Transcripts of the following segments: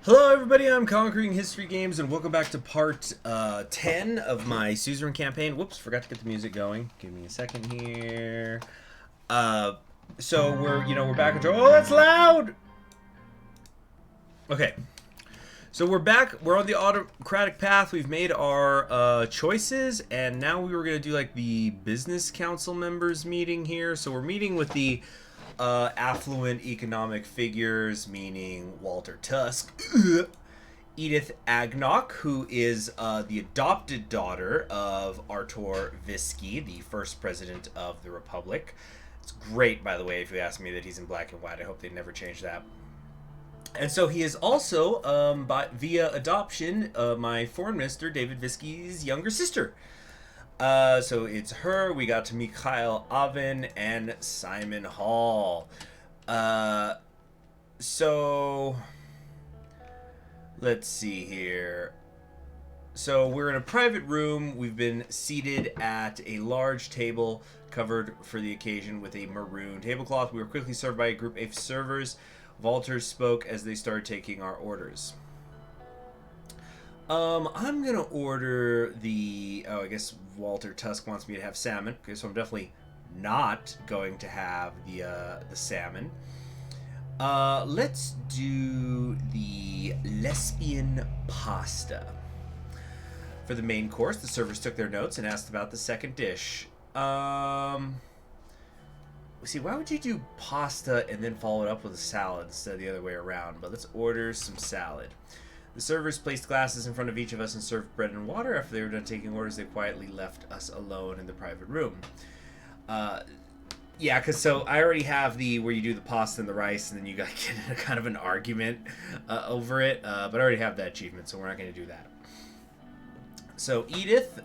Hello everybody, I'm Conquering History Games and welcome back to part 10 of my Suzerain campaign. Whoops, forgot to get the music going. Give me a second here. So we're back into... Oh, that's loud! Okay. So we're back, we're on the autocratic path, we've made our choices, and now we were going to do like the business council members meeting here. So we're meeting with the affluent economic figures, meaning Walter Tusk, Edith Agnock, who is the adopted daughter of Artur Visky, the first president of the Republic. It's great, by the way, if you ask me, that he's in black and white. I hope they never change that. And so he is also, via adoption, my foreign minister, David Visky's younger sister. So it's her. We got to Mikhail Avin and Simon Hall. So let's see here. So we're in a private room. We've been seated at a large table covered for the occasion with a maroon tablecloth. We were quickly served by a group of servers. Walter spoke as they started taking our orders. I'm gonna order the... Oh, I guess Walter Tusk wants me to have salmon. Okay, so I'm definitely not going to have the salmon. Let's do the lesbian pasta. For the main course, the servers took their notes and asked about the second dish. See, why would you do pasta and then follow it up with a salad instead of the other way around? But let's order some salad. The servers placed glasses in front of each of us and served bread and water. After they were done taking orders, they quietly left us alone in the private room. Yeah, because so I already have the where you do the pasta and the rice, and then you got to get in a kind of an argument over it. But I already have that achievement, so we're not going to do that. So Edith,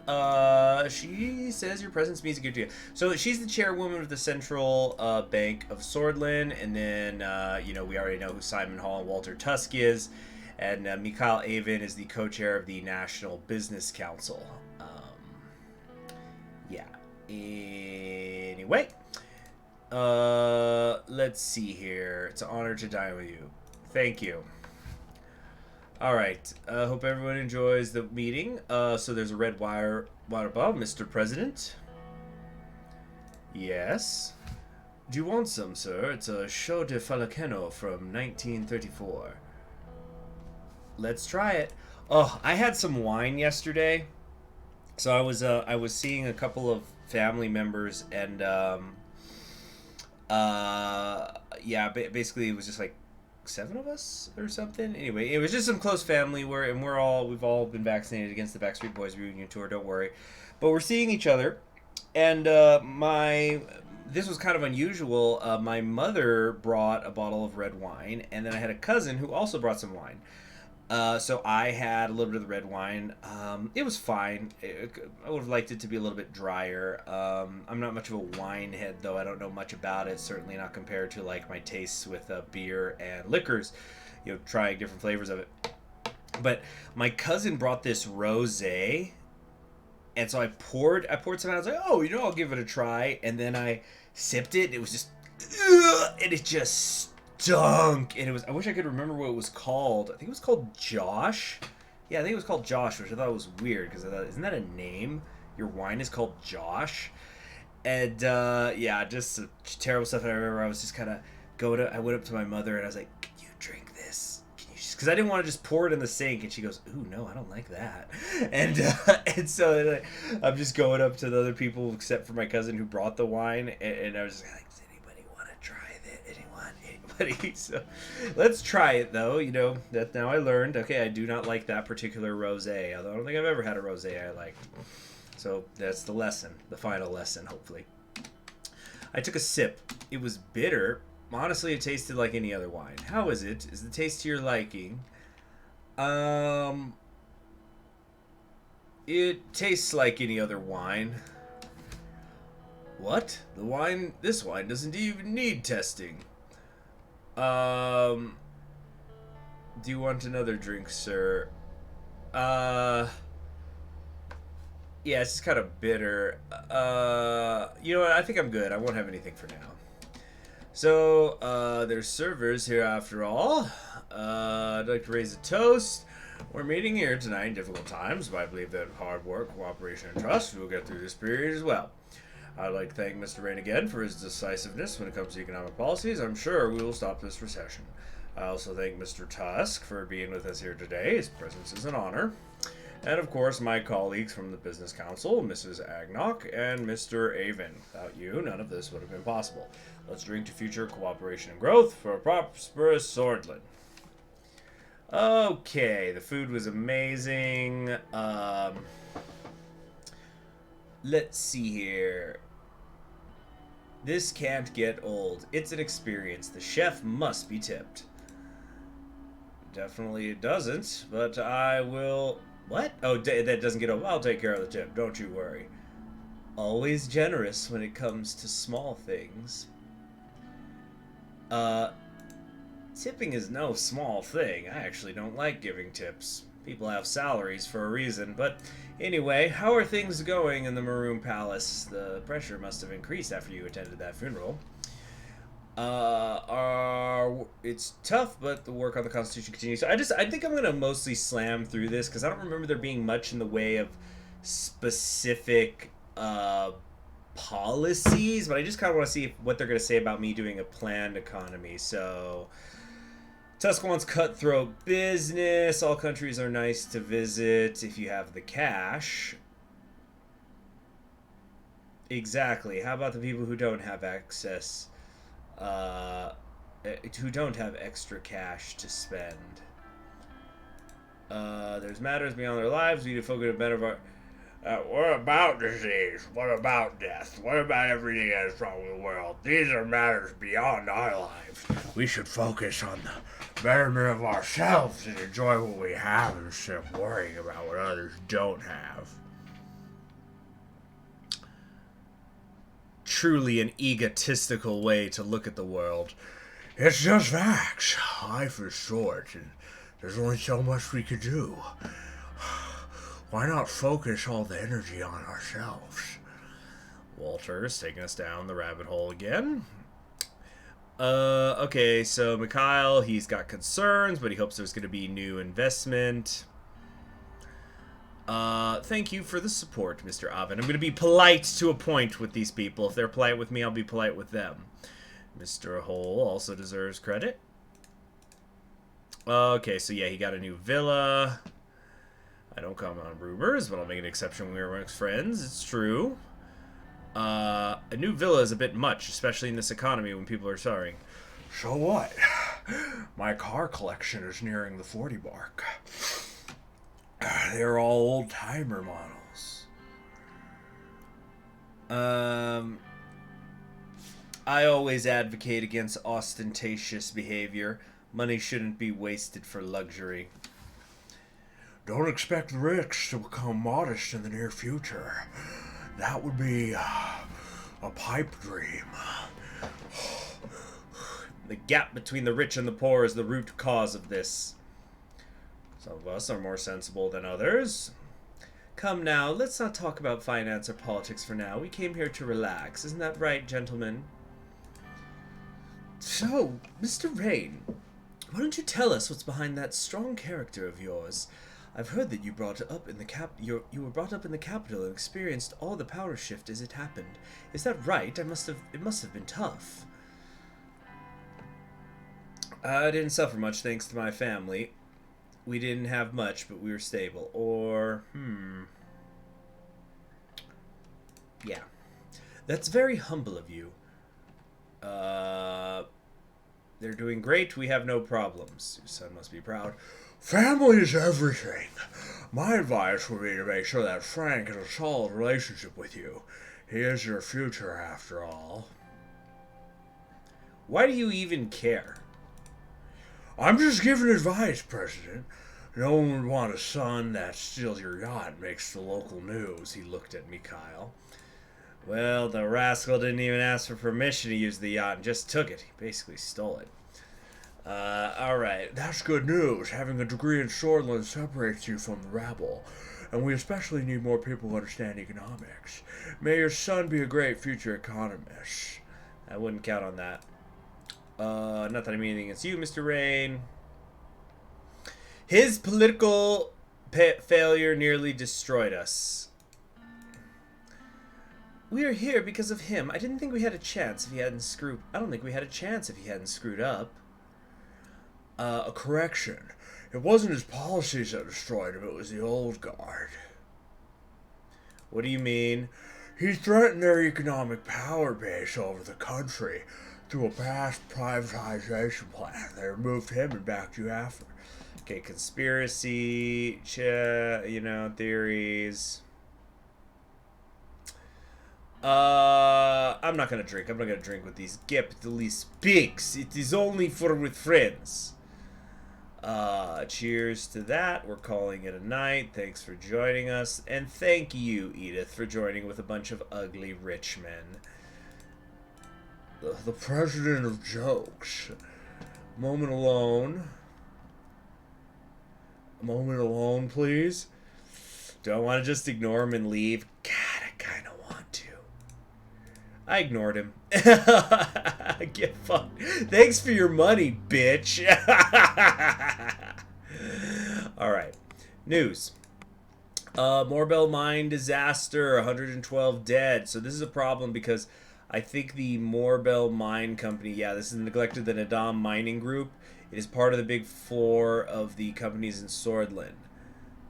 she says your presence means a good deal. So she's the chairwoman of the Central Bank of Swordland, and then we already know who Simon Hall and Walter Tusk is, and Mikhail Avin is the co-chair of the National Business Council. Yeah. Anyway, let's see here. It's an honor to dine with you. Thank you. Alright, hope everyone enjoys the meeting. So there's a red wire above, Mr. President. Yes. Do you want some, sir? It's a Show de Falaceno from 1934. Let's try it. Oh, I had some wine yesterday. So I was seeing a couple of family members, and yeah, basically it was just like 7 of us or something. Anyway, it was just some close family we've all been vaccinated against the Backstreet Boys reunion tour, don't worry. But we're seeing each other, and this was kind of unusual. My mother brought a bottle of red wine, and then I had a cousin who also brought some wine. So I had a little bit of the red wine. It was fine. I would have liked it to be a little bit drier. I'm not much of a wine head, though. I don't know much about it. Certainly not compared to like my tastes with beer and liquors. Trying different flavors of it. But my cousin brought this rosé, and so I poured some out. I was like, oh, I'll give it a try. And then I sipped it. And it was just, and it just stunk. And I wish I could remember what it was called. I think it was called Josh. Yeah, I think it was called Josh, which I thought was weird because I thought, isn't that a name? Your wine is called Josh. And yeah, just terrible stuff. And I remember I was just kind of I went up to my mother and I was like, can you drink this? Because I didn't want to just pour it in the sink. And she goes, ooh, no, I don't like that. And so I'm just going up to the other people except for my cousin who brought the wine. And I was just like, so let's try it, though. That now I learned, okay, I do not like that particular rosé, although I don't think I've ever had a rosé I liked. So that's the lesson, the final lesson, hopefully. I took a sip. It was bitter. Honestly, it tasted like any other wine. How is it? Is the taste to your liking? It tastes like any other wine. What? This wine doesn't even need testing. Do you want another drink, sir? Yeah, it's just kind of bitter. You know what? I think I'm good. I won't have anything for now. So, there's servers here after all. I'd like to raise a toast. We're meeting here tonight in difficult times, but I believe that hard work, cooperation, and trust will get through this period as well. I'd like to thank Mr. Rain again for his decisiveness when it comes to economic policies. I'm sure we will stop this recession. I also thank Mr. Tusk for being with us here today. His presence is an honor. And of course, my colleagues from the Business Council, Mrs. Agnock and Mr. Avon. Without you, none of this would have been possible. Let's drink to future cooperation and growth for a prosperous Swordland. Okay, the food was amazing. Let's see here. This can't get old. It's an experience. The chef must be tipped. Definitely it doesn't, but I will... What? Oh, that doesn't get old. I'll take care of the tip. Don't you worry. Always generous when it comes to small things. Tipping is no small thing. I actually don't like giving tips. People have salaries for a reason, but anyway, how are things going in the Maroon Palace? The pressure must have increased after you attended that funeral. It's tough, but the work on the Constitution continues. I think I'm gonna mostly slam through this because I don't remember there being much in the way of specific policies, but I just kind of want to see what they're gonna say about me doing a planned economy. So, Tusk wants cutthroat business. All countries are nice to visit if you have the cash. Exactly. How about the people who don't have access? Who don't have extra cash to spend. There's matters beyond their lives. We need to focus on better of our... what about disease? What about death? What about everything that is wrong with the world? These are matters beyond our lives. We should focus on the betterment of ourselves and enjoy what we have instead of worrying about what others don't have. Truly an egotistical way to look at the world. It's just facts. Life is short, and there's only so much we could do. Why not focus all the energy on ourselves? Walter's taking us down the rabbit hole again. Okay, so Mikhail, he's got concerns, but he hopes there's going to be new investment. Thank you for the support, Mr. Avon. I'm going to be polite to a point with these people. If they're polite with me, I'll be polite with them. Mr. Hole also deserves credit. Okay, so yeah, he got a new villa. I don't comment on rumors, but I'll make an exception when we're amongst friends. It's true. A new villa is a bit much, especially in this economy when people are starving. So what? My car collection is nearing the 40 mark. They're all old-timer models. I always advocate against ostentatious behavior. Money shouldn't be wasted for luxury. Don't expect the rich to become modest in the near future. That would be a pipe dream. The gap between the rich and the poor is the root cause of this. Some of us are more sensible than others. Come now, let's not talk about finance or politics for now. We came here to relax. Isn't that right, gentlemen? So, Mr. Rain, why don't you tell us what's behind that strong character of yours? I've heard that you brought up in the you were brought up in the capital and experienced all the power shift as it happened. Is that right? It must have been tough. I didn't suffer much thanks to my family. We didn't have much, but we were stable. Or, yeah. That's very humble of you. They're doing great. We have no problems. Your son must be proud. Family is everything. My advice would be to make sure that Frank has a solid relationship with you. He is your future, after all. Why do you even care? I'm just giving advice, President. No one would want a son that steals your yacht and makes the local news. He looked at Mikhail. Well, the rascal didn't even ask for permission to use the yacht and just took it. He basically stole it. Alright. That's good news. Having a degree in Swordland separates you from the rabble. And we especially need more people who understand economics. May your son be a great future economist. I wouldn't count on that. Not that I mean anything against you, Mr. Rain. His political failure nearly destroyed us. We are here because of him. I didn't think we had a chance if he hadn't screwed... I don't think we had a chance if he hadn't screwed up. A correction. It wasn't his policies that destroyed him, it was the old guard. What do you mean? He threatened their economic power base over the country through a past privatization plan. They removed him and backed you after. Okay, conspiracy, theories. I'm not gonna drink. I'm not gonna drink with these. Get the least speaks. It is only for with friends. Cheers to that. We're calling it a night. Thanks for joining us. And thank you, Edith, for joining with a bunch of ugly rich men. The president of jokes. Moment alone. A moment alone, please. Do I want to just ignore him and leave? God, I kind of want to. I ignored him. Get fucked. Thanks for your money, bitch. Alright. News. Morbell mine disaster. 112 dead. So this is a problem because I think the Morbell Mine Company, yeah, this is neglected the Nadam Mining Group. It is part of the big four of the companies in Swordland.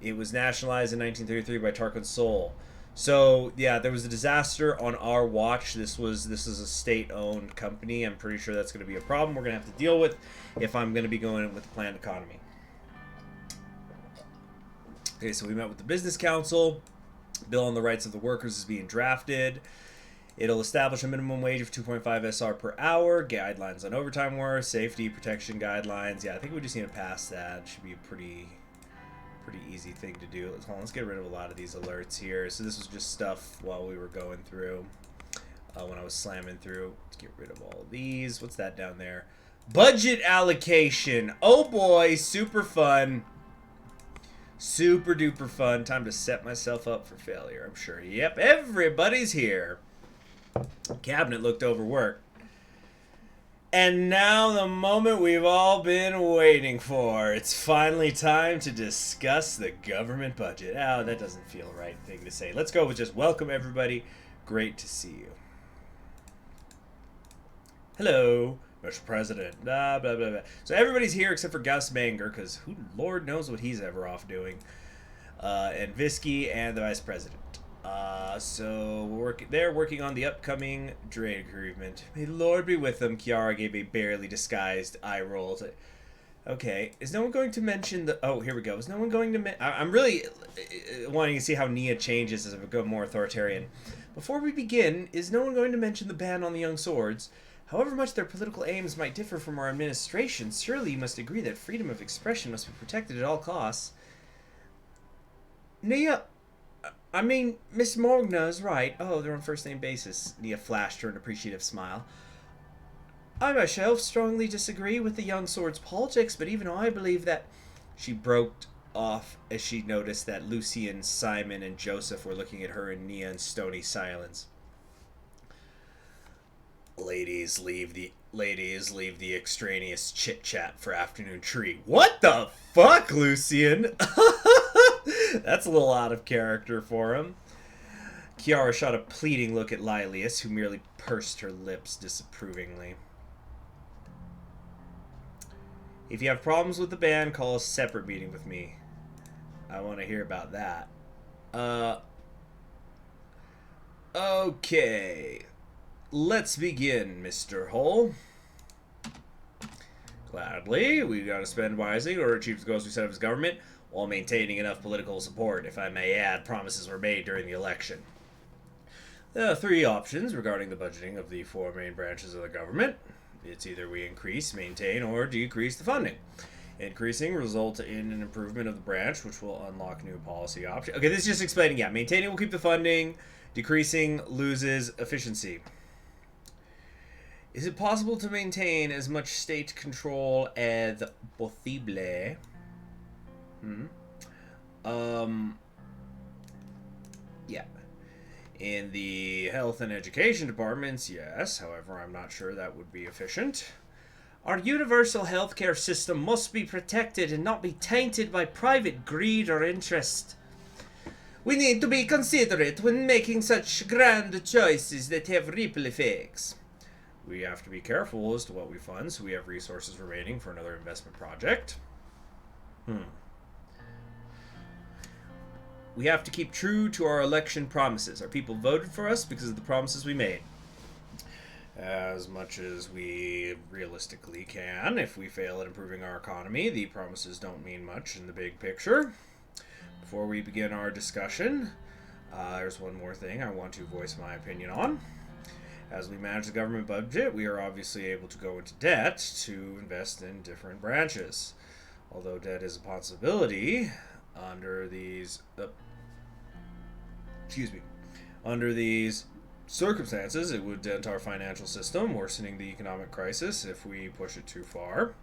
It was nationalized in 1933 by Tarquin Sol. So, yeah, there was a disaster on our watch. This is a state-owned company. I'm pretty sure that's going to be a problem we're going to have to deal with if I'm going to be going with the planned economy. Okay, so we met with the Business Council. Bill on the Rights of the Workers is being drafted. It'll establish a minimum wage of 2.5 SR per hour, guidelines on overtime work, safety, protection guidelines. Yeah, I think we just need to pass that. It should be a pretty easy thing to do. Let's get rid of a lot of these alerts here. So this was just stuff while we were going through, when I was slamming through. Let's get rid of all of these. What's that down there? Budget allocation. Oh boy, super fun. Super duper fun. Time to set myself up for failure, I'm sure. Yep, everybody's here. Cabinet looked overworked. And now the moment we've all been waiting for. It's finally time to discuss the government budget. Oh, that doesn't feel the right thing to say. Let's go with just welcome everybody. Great to see you. Hello, Mr. President. Blah, blah, blah, blah. So everybody's here except for Gus Manger, because who Lord knows what he's ever off doing. And Visky and the Vice President. So they're working on the upcoming trade agreement. May the Lord be with them. Kiara gave a barely disguised eye roll. Okay, is no one going to mention the... Oh, here we go. Is no one going to... I'm really wanting to see how Nia changes as I go more authoritarian. Before we begin, is no one going to mention the ban on the young swords? However much their political aims might differ from our administration, surely you must agree that freedom of expression must be protected at all costs. Nia... I mean, Miss Morgna is right. Oh, they're on first-name basis. Nia flashed her an appreciative smile. I myself strongly disagree with the young sword's politics, but even I believe that... She broke off as she noticed that Lucian, Simon, and Joseph were looking at her in Nia in stony silence. Ladies, leave the extraneous chit-chat for afternoon tree. What the fuck, Lucian? That's a little out of character for him. Kiara shot a pleading look at Lilius, who merely pursed her lips disapprovingly. If you have problems with the ban, call a separate meeting with me. I want to hear about that. Okay. Let's begin, Mr. Hull. Gladly, we gotta spend wisely in order to achieve the goals we set up as government, while maintaining enough political support. If I may add, promises were made during the election. There are three options regarding the budgeting of the four main branches of the government. It's either we increase, maintain, or decrease the funding. Increasing results in an improvement of the branch, which will unlock new policy options. Okay, this is just explaining, yeah, maintaining will keep the funding, decreasing loses efficiency. Is it possible to maintain as much state control as possible? Yeah. In the health and education departments, yes. However, I'm not sure that would be efficient. Our universal healthcare system must be protected and not be tainted by private greed or interest. We need to be considerate when making such grand choices that have ripple effects. We have to be careful as to what we fund so we have resources remaining for another investment project. We have to keep true to our election promises. Our people voted for us because of the promises we made. As much as we realistically can. If we fail at improving our economy, the promises don't mean much in the big picture. Before we begin our discussion, there's one more thing I want to voice my opinion on. As we manage the government budget, we are obviously able to go into debt to invest in different branches. Although debt is a possibility, under these circumstances, it would dent our financial system, worsening the economic crisis if we push it too far.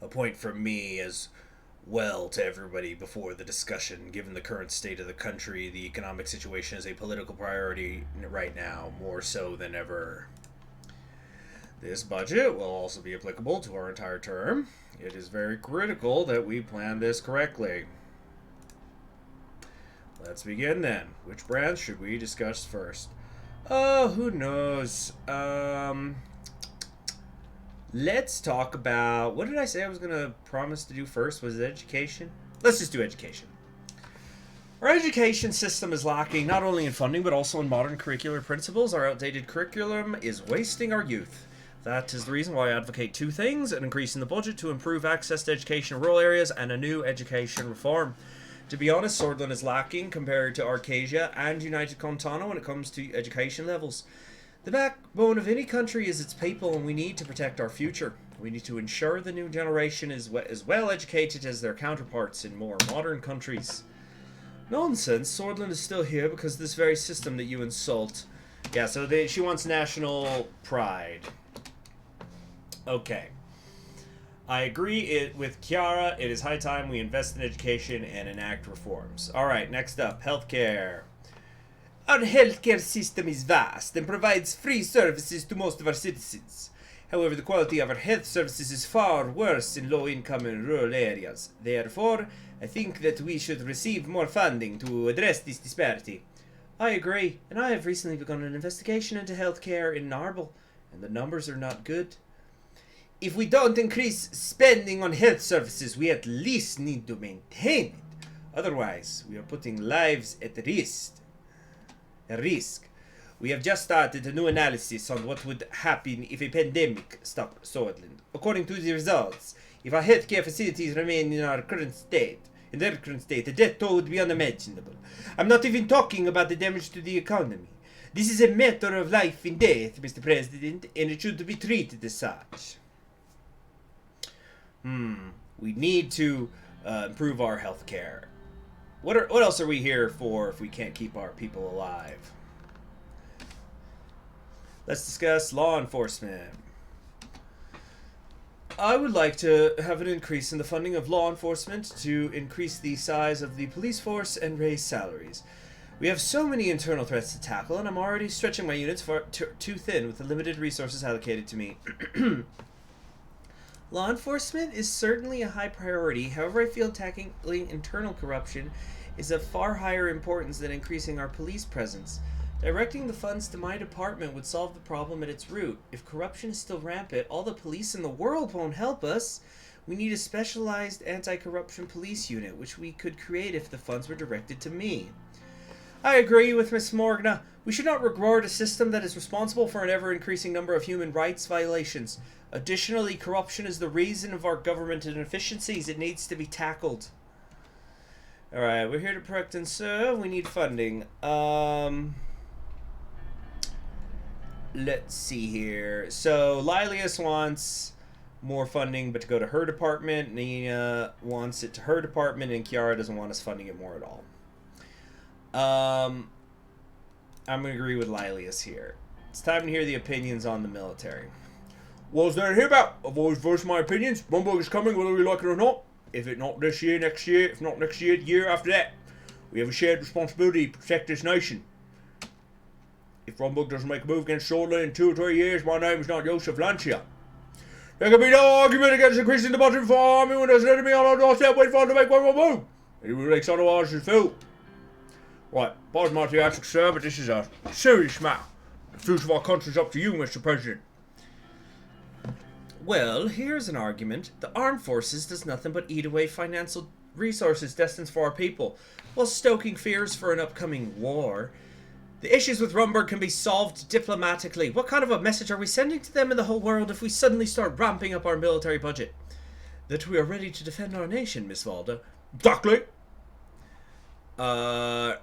A point from me as well to everybody before the discussion. Given the current state of the country, the economic situation is a political priority right now, more so than ever. This budget will also be applicable to our entire term. It is very critical that we plan this correctly. Let's begin then. Which branch should we discuss first? Oh, who knows? Let's talk about... What did I say I was going to promise to do first? Was it education? Let's just do education. Our education system is lacking not only in funding, but also in modern curricular principles. Our outdated curriculum is wasting our youth. That is the reason why I advocate two things: an increase in the budget to improve access to education in rural areas, and a new education reform. To be honest, Swordland is lacking compared to Arcasia and United Contano when it comes to education levels. The backbone of any country is its people, and we need to protect our future. We need to ensure the new generation is as well educated as their counterparts in more modern countries. Nonsense, Swordland is still here because of this very system that you insult. Yeah, so she wants national pride. Okay. I agree with Chiara. It is high time we invest in education and enact reforms. Alright, next up, healthcare. Our healthcare system is vast and provides free services to most of our citizens. However, the quality of our health services is far worse in low-income and rural areas. Therefore, I think that we should receive more funding to address this disparity. I agree, and I have recently begun an investigation into healthcare in Narble, and the numbers are not good. If we don't increase spending on health services, we at least need to maintain it. Otherwise, we are putting lives at risk. We have just started a new analysis on what would happen if a pandemic stopped Swordland. According to the results, if our healthcare facilities remain in their current state, the death toll would be unimaginable. I'm not even talking about the damage to the economy. This is a matter of life and death, Mr. President, and it should be treated as such. We need to improve our health care. What else are we here for if we can't keep our people alive? Let's discuss law enforcement. I would like to have an increase in the funding of law enforcement to increase the size of the police force and raise salaries. We have so many internal threats to tackle, and I'm already stretching my units too thin with the limited resources allocated to me. Law enforcement is certainly a high priority. However, I feel tackling internal corruption is of far higher importance than increasing our police presence. Directing the funds to my department would solve the problem at its root. If corruption is still rampant, all the police in the world won't help us. We need a specialized anti-corruption police unit, which we could create if the funds were directed to me. I agree with Miss Morgana. We should not reward a system that is responsible for an ever-increasing number of human rights violations. Additionally, corruption is the reason of our government inefficiencies. It needs to be tackled. Alright, we're here to protect and serve. We need funding. Let's see here. So, Lilius wants more funding, but to go to her department. Nina wants it to her department, and Chiara doesn't want us funding it more at all. I'm going to agree with Lilius here. It's time to hear the opinions on the military. What's there to hear about? I've always voiced my opinions. Rumble is coming whether we like it or not. If it not this year, next year. If not next year, the year after that. We have a shared responsibility to protect this nation. If Rumburg doesn't make a move against Swordsland in 2 or 3 years, my name is not Joseph Lancia. There can be no argument against increasing the budget for our army when there's an enemy on our doorstep waiting for him to make one more move. Anyone who makes otherwise is fool. Right, pardon my theatrics, sir, but this is a serious matter. The future of our country is up to you, Mr. President. Well, here's an argument. The armed forces does nothing but eat away financial resources destined for our people, while stoking fears for an upcoming war. The issues with Rumburg can be solved diplomatically. What kind of a message are we sending to them and the whole world if we suddenly start ramping up our military budget? That we are ready to defend our nation, Miss Valda. Exactly. There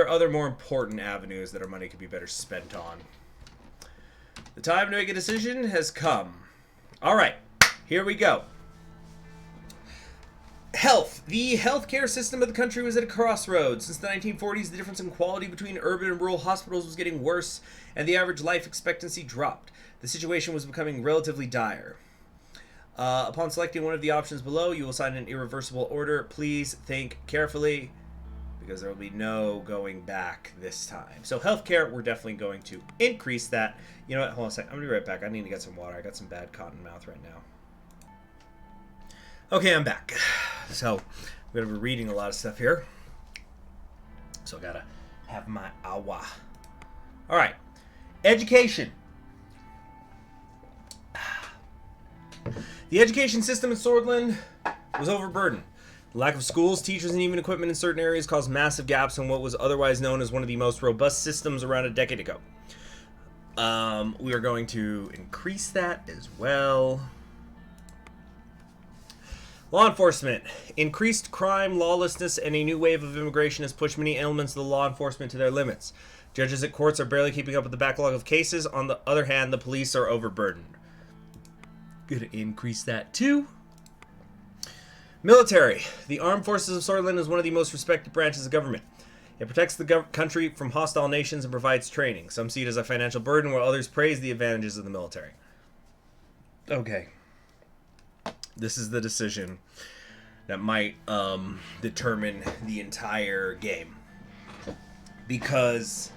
are other more important avenues that our money could be better spent on. The time to make a decision has come. Alright, here we go. Health. The healthcare system of the country was at a crossroads. Since the 1940s, the difference in quality between urban and rural hospitals was getting worse, and the average life expectancy dropped. The situation was becoming relatively dire. Upon selecting one of the options below, you will sign an irreversible order. Please think carefully, because there will be no going back this time. So healthcare, we're definitely going to increase that. You know what? Hold on a second. I'm going to be right back. I need to get some water. I got some bad cotton mouth right now. Okay, I'm back. So, I'm going to be reading a lot of stuff here. So I got to have my awa. All right. Education. The education system in Swordsland was overburdened. The lack of schools, teachers, and even equipment in certain areas caused massive gaps in what was otherwise known as one of the most robust systems around a decade ago. We are going to increase that as well. Law enforcement. Increased crime, lawlessness, and a new wave of immigration has pushed many elements of the law enforcement to their limits. Judges at courts are barely keeping up with the backlog of cases. On the other hand, the police are overburdened. Gonna increase that too. Military. The Armed Forces of Swordsland is one of the most respected branches of government. It protects the country from hostile nations and provides training. Some see it as a financial burden, while others praise the advantages of the military. Okay. This is the decision that might determine the entire game. Because,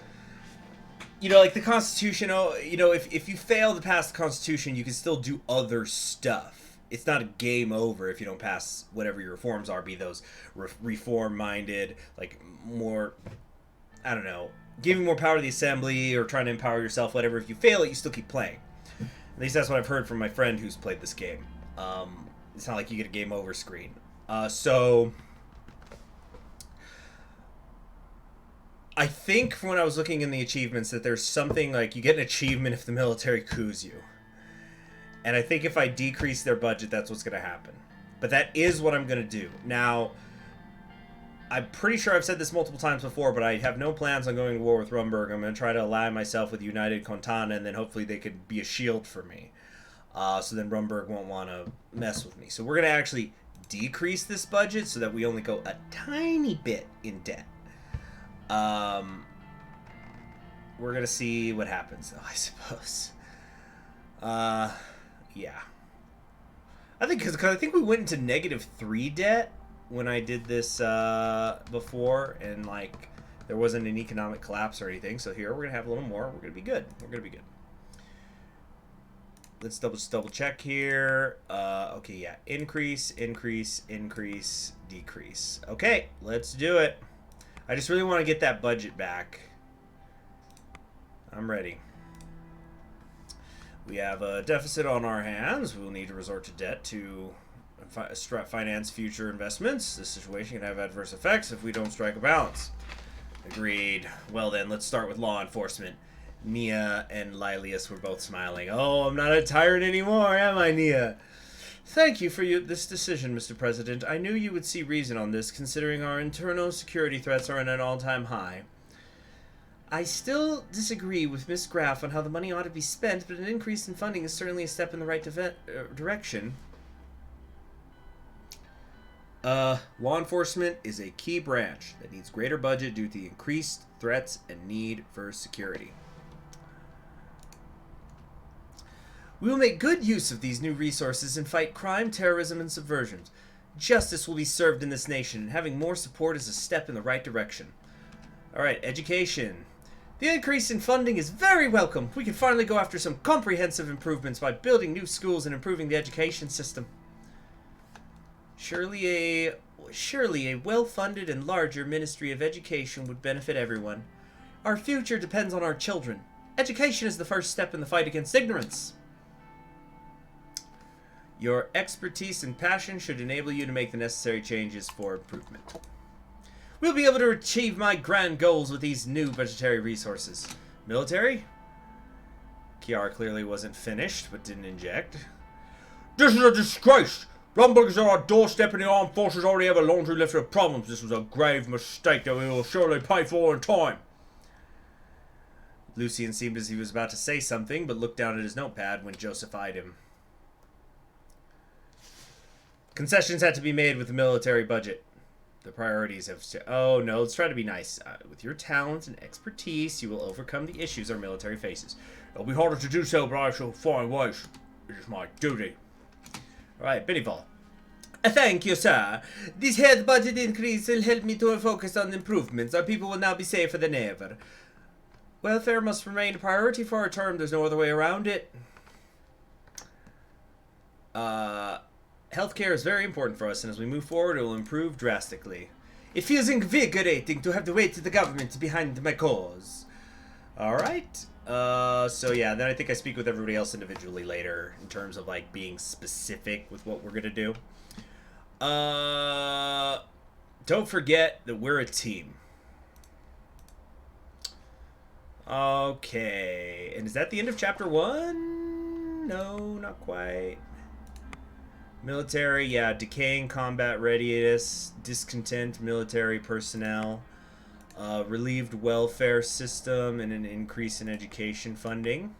you know, like the Constitution, you know, if you fail to pass the Constitution, you can still do other stuff. It's not a game over if you don't pass whatever your reforms are, be those reform-minded, like more, I don't know, giving more power to the assembly or trying to empower yourself, whatever. If you fail it, you still keep playing. At least that's what I've heard from my friend who's played this game. It's not like you get a game over screen. So I think from when I was looking in the achievements that there's something like you get an achievement if the military coups you. And I think if I decrease their budget, that's what's going to happen. But that is what I'm going to do. Now, I'm pretty sure I've said this multiple times before, but I have no plans on going to war with Rumburg. I'm going to try to ally myself with United Contana, and then hopefully they could be a shield for me. So then Rumburg won't want to mess with me. So we're going to actually decrease this budget so that we only go a tiny bit in debt. We're going to see what happens, though, I suppose. Yeah. I think because I think we went into -3 debt when I did this before, and like there wasn't an economic collapse or anything. So here we're going to have a little more. We're going to be good. We're going to be good. Let's double check here. Okay, yeah. Increase, increase, increase, decrease. Okay, let's do it. I just really want to get that budget back. I'm ready. We have a deficit on our hands. We'll need to resort to debt to finance future investments. This situation can have adverse effects if we don't strike a balance. Agreed. Well then, let's start with law enforcement. Nia and Lilius were both smiling. Oh, I'm not a tyrant anymore, am I, Nia? Thank you for this decision, Mr. President. I knew you would see reason on this, considering our internal security threats are at an all-time high. I still disagree with Miss Graff on how the money ought to be spent, but an increase in funding is certainly a step in the right direction. Law enforcement is a key branch that needs greater budget due to the increased threats and need for security. We will make good use of these new resources and fight crime, terrorism, and subversion. Justice will be served in this nation, and having more support is a step in the right direction. Alright, education. The increase in funding is very welcome. We can finally go after some comprehensive improvements by building new schools and improving the education system. Surely a well-funded and larger Ministry of Education would benefit everyone. Our future depends on our children. Education is the first step in the fight against ignorance. Your expertise and passion should enable you to make the necessary changes for improvement. We'll be able to achieve my grand goals with these new budgetary resources. Military? Kiara clearly wasn't finished, but didn't inject. This is a disgrace! Rumblings on our doorstep and the armed forces already have a laundry list of problems. This was a grave mistake that we will surely pay for in time. Lucian seemed as he was about to say something, but looked down at his notepad when Joseph eyed him. Concessions had to be made with the military budget. The priorities have... Oh, no, let's try to be nice. With your talent and expertise, you will overcome the issues our military faces. It'll be harder to do so, but I shall find ways. It is my duty. Alright, Benival. Thank you, sir. This head budget increase will help me to focus on improvements. Our people will now be safer than ever. Welfare must remain a priority for our term. There's no other way around it. Healthcare is very important for us, and as we move forward, it will improve drastically. It feels invigorating to have the weight of the government behind my cause. Alright. So yeah, then I think I speak with everybody else individually later in terms of like being specific with what we're gonna do. Don't forget that we're a team. Okay, and is that the end of chapter 1? No, not quite. Military, yeah, decaying combat readiness, discontent military personnel, relieved welfare system, and an increase in education funding.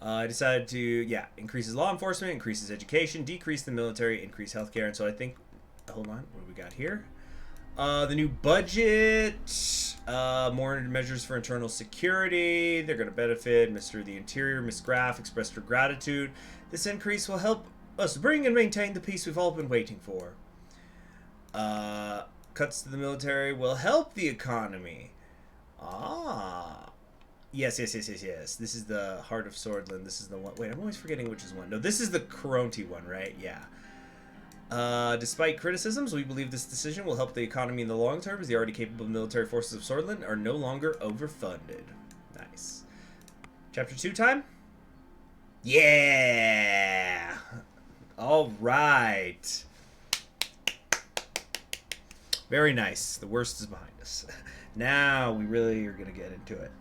I decided to, yeah, increases law enforcement, increases education, decrease the military, increase healthcare, and so I think, hold on, what do we got here? The new budget, more measures for internal security. They're going to benefit Mr. the Interior, Miss Graff expressed her gratitude. This increase will help us bring and maintain the peace we've all been waiting for. Cuts to the military will help the economy. Ah. Yes. This is the Heart of Swordland. This is the one. Wait, I'm always forgetting which is one. No, this is the Coronti one, right? Yeah. Despite criticisms, we believe this decision will help the economy in the long term, as the already capable military forces of Swordland are no longer overfunded. Nice. Chapter 2 time? Yeah! Alright. Very nice. The worst is behind us. Now we really are going to get into it.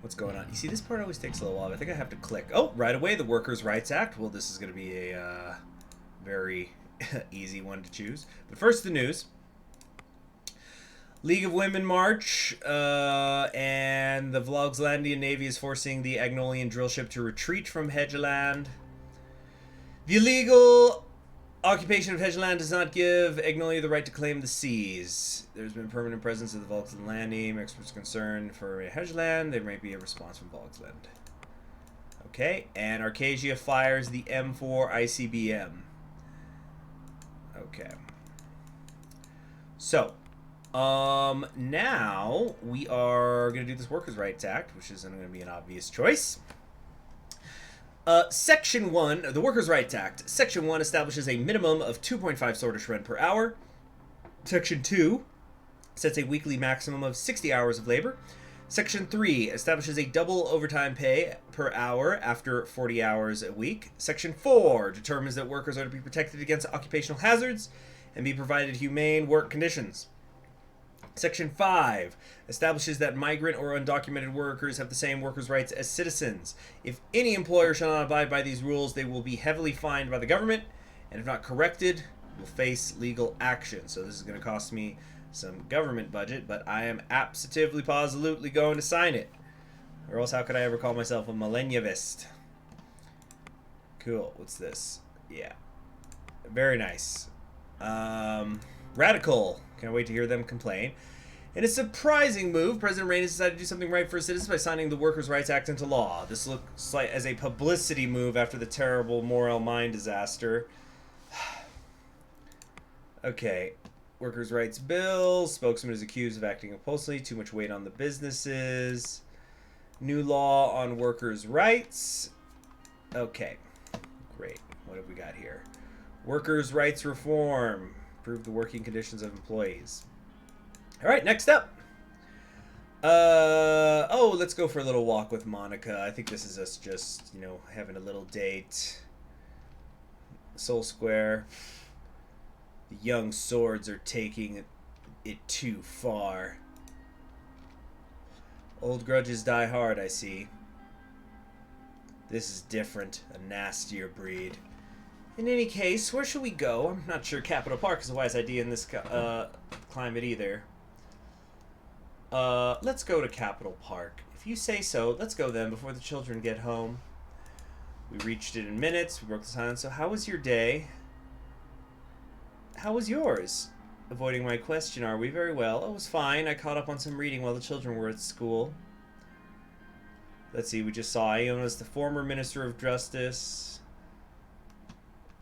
What's going on? You see, this part always takes a little while. I think I have to click. Oh, right away, the Workers' Rights Act. Well, this is going to be a very easy one to choose. But first, the news. League of Women March, and the Vlogslandian Navy is forcing the Agnolian drill ship to retreat from Hedgeland. The illegal occupation of Hedgeland does not give Agnolia the right to claim the seas. There's been permanent presence of the Vlogslandian experts concerned for Hedgeland. There may be a response from Vlogsland. Okay, and Arcasia fires the M4 ICBM. Okay. So, now we are going to do this Workers' Rights Act, which is going to be an obvious choice. Section 1, the Workers' Rights Act. Section 1 establishes a minimum of 2.5 Swordfish rent per hour. Section 2 sets a weekly maximum of 60 hours of labor. Section 3 establishes a double overtime pay per hour after 40 hours a week. Section 4 determines that workers are to be protected against occupational hazards and be provided humane work conditions. Section 5 establishes that migrant or undocumented workers have the same workers' rights as citizens. If any employer shall not abide by these rules, they will be heavily fined by the government, and if not corrected, will face legal action. So this is going to cost me some government budget, but I am absolutely positively going to sign it. Or else how could I ever call myself a Malenyevist? Cool. What's this? Yeah. Very nice. Radical. Can't wait to hear them complain. In a surprising move, President Rain has decided to do something right for his citizens by signing the Workers' Rights Act into law. This looks like as a publicity move after the terrible Morel mine disaster. Okay. Workers' rights bill. Spokesman is accused of acting impulsively. Too much weight on the businesses. New law on workers' rights. Okay. Great. What have we got here? Workers' rights reform. Improve the working conditions of employees. All right, next up. Let's go for a little walk with Monica. I think this is us just, having a little date. Soul Square. The young swords are taking it too far. Old grudges die hard, I see. This is different, a nastier breed. In any case, where should we go? I'm not sure Capitol Park is a wise idea in this climate either. Let's go to Capitol Park. If you say so, let's go then before the children get home. We reached it in minutes. We broke the silence. So how was your day? How was yours? Avoiding my question, are we? Very well. It was fine. I caught up on some reading while the children were at school. Let's see, we just saw Iona's the former Minister of Justice.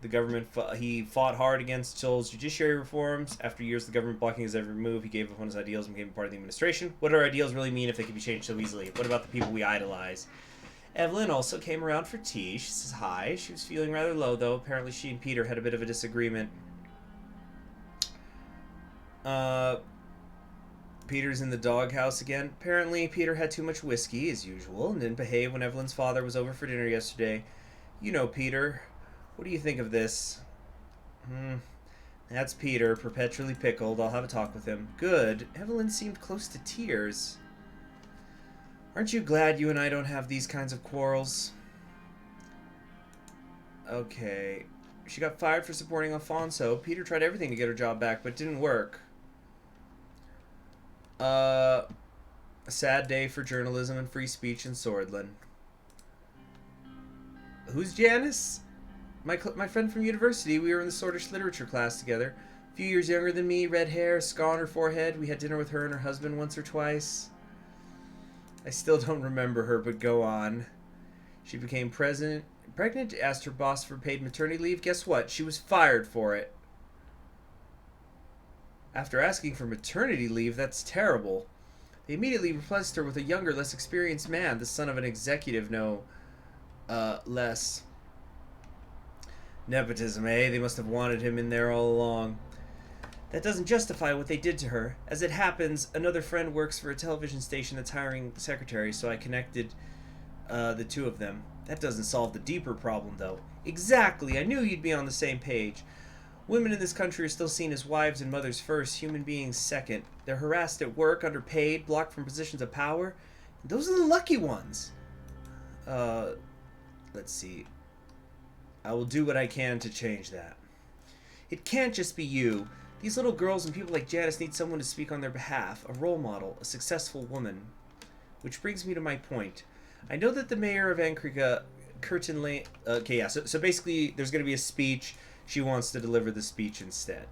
The government, he fought hard against Chil's judiciary reforms. After years of the government blocking his every move, he gave up on his ideals and became part of the administration. What do our ideals really mean if they can be changed so easily? What about the people we idolize? Evelyn also came around for tea. She says hi. She was feeling rather low, though. Apparently she and Peter had a bit of a disagreement. Peter's in the doghouse again. Apparently Peter had too much whiskey, as usual, and didn't behave when Evelyn's father was over for dinner yesterday. You know Peter. What do you think of this? That's Peter, perpetually pickled. I'll have a talk with him. Good. Evelyn seemed close to tears. Aren't you glad you and I don't have these kinds of quarrels? Okay. She got fired for supporting Alfonso. Peter tried everything to get her job back, but it didn't work. A sad day for journalism and free speech in Swordland. Who's Janice? My friend from university. We were in the Swordish literature class together. A few years younger than me, red hair, scar on her forehead. We had dinner with her and her husband once or twice. I still don't remember her, but go on. She became pregnant, asked her boss for paid maternity leave. Guess what? She was fired for it. After asking for maternity leave, that's terrible. They immediately replaced her with a younger, less experienced man, the son of an executive, no less. Nepotism, eh? They must have wanted him in there all along. That doesn't justify what they did to her. As it happens, another friend works for a television station that's hiring secretaries, so I connected the two of them. That doesn't solve the deeper problem, though. Exactly! I knew you'd be on the same page. Women in this country are still seen as wives and mothers first, human beings second. They're harassed at work, underpaid, blocked from positions of power. Those are the lucky ones. Let's see. I will do what I can to change that. It can't just be you. These little girls and people like Janice need someone to speak on their behalf, a role model, a successful woman. Which brings me to my point. I know that the mayor of Ankrika, Curtin Lane... Okay, yeah, so basically there's going to be a speech. She wants to deliver the speech instead.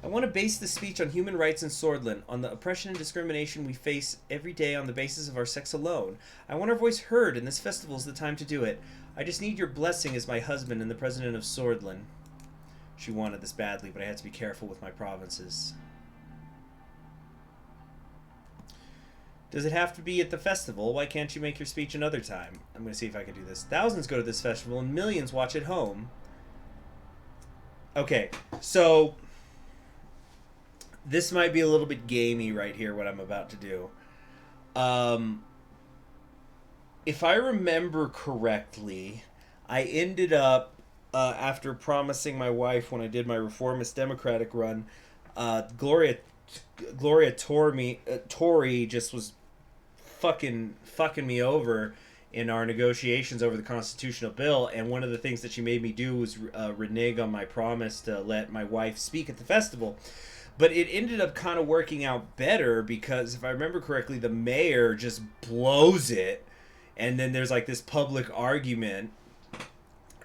I want to base the speech on human rights in Swordland, on the oppression and discrimination we face every day on the basis of our sex alone. I want our voice heard, and this festival is the time to do it. I just need your blessing as my husband and the president of Swordland. She wanted this badly, but I had to be careful with my provinces. Does it have to be at the festival? Why can't you make your speech another time? I'm going to see if I can do this. Thousands go to this festival and millions watch at home. Okay, so this might be a little bit gamey right here, what I'm about to do. If I remember correctly, I ended up, after promising my wife when I did my reformist democratic run, Gloria Tory just was fucking me over in our negotiations over the constitutional bill, and one of the things that she made me do was renege on my promise to let my wife speak at the festival. But it ended up kind of working out better because, if I remember correctly, the mayor just blows it, and then there's like this public argument,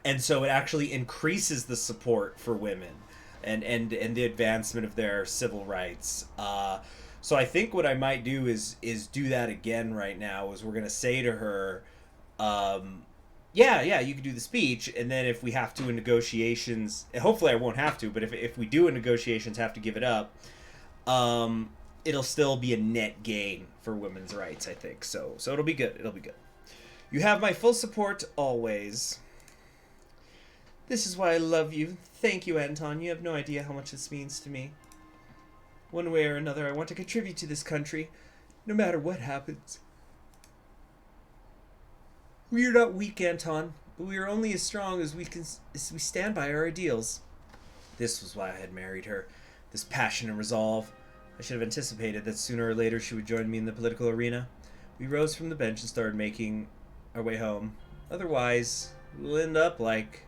and so it actually increases the support for women and the advancement of their civil rights. So I think what I might do is do that again right now. Is we're gonna say to her, Yeah, you could do the speech, and then if we have to in negotiations, and hopefully I won't have to, but if we do in negotiations have to give it up, it'll still be a net gain for women's rights, I think. So it'll be good. It'll be good. You have my full support always. This is why I love you. Thank you, Anton. You have no idea how much this means to me. One way or another, I want to contribute to this country, no matter what happens. We are not weak, Anton, but we are only as strong as we stand by our ideals. This was why I had married her. This passion and resolve. I should have anticipated that sooner or later she would join me in the political arena. We rose from the bench and started making our way home. Otherwise, we'll end up like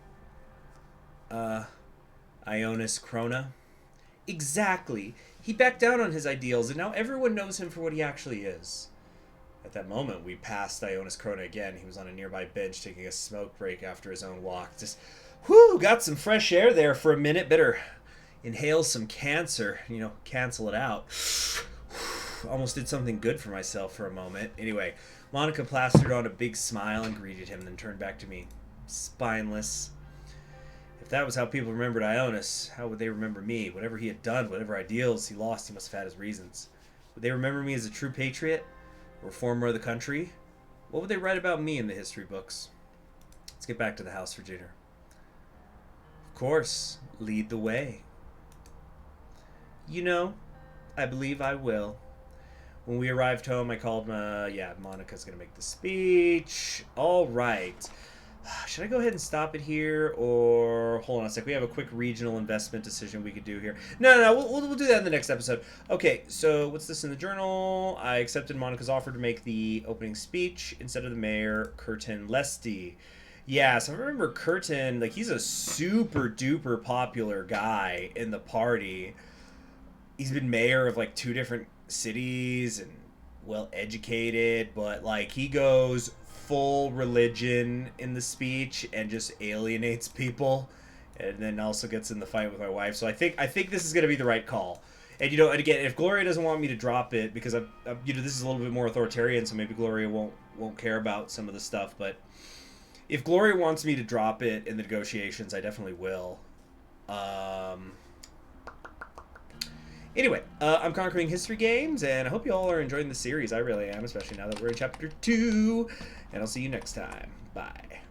Ionis Krona. Exactly. He backed down on his ideals, and now everyone knows him for what he actually is. At that moment, we passed Ionis Krona again. He was on a nearby bench taking a smoke break after his own walk. Just, got some fresh air there for a minute. Better inhale some cancer, cancel it out. Almost did something good for myself for a moment. Anyway, Monica plastered on a big smile and greeted him, then turned back to me. Spineless. If that was how people remembered Ionis, how would they remember me? Whatever he had done, whatever ideals he lost, he must have had his reasons. Would they remember me as a true patriot? A reformer of the country? What would they write about me in the history books? Let's get back to the house for dinner. Of course, lead the way. I believe I will. When we arrived home, I called Monica's going to make the speech. All right. Should I go ahead and stop it here, or hold on a sec? We have a quick regional investment decision we could do here. No. We'll do that in the next episode. Okay, so what's this in the journal? I accepted Monica's offer to make the opening speech instead of the mayor, Curtin Lesty. Yeah, so I remember Curtin, he's a super duper popular guy in the party. He's been mayor of 2 different cities and well educated, but he goes full religion in the speech and just alienates people, and then also gets in the fight with my wife. So I think this is going to be the right call. And and again, if Gloria doesn't want me to drop it, because this is a little bit more authoritarian, so maybe Gloria won't care about some of the stuff. But if Gloria wants me to drop it in the negotiations, I definitely will. Anyway, I'm Conquering History Games, and I hope you all are enjoying the series. I really am, especially now that we're in Chapter 2. And I'll see you next time. Bye.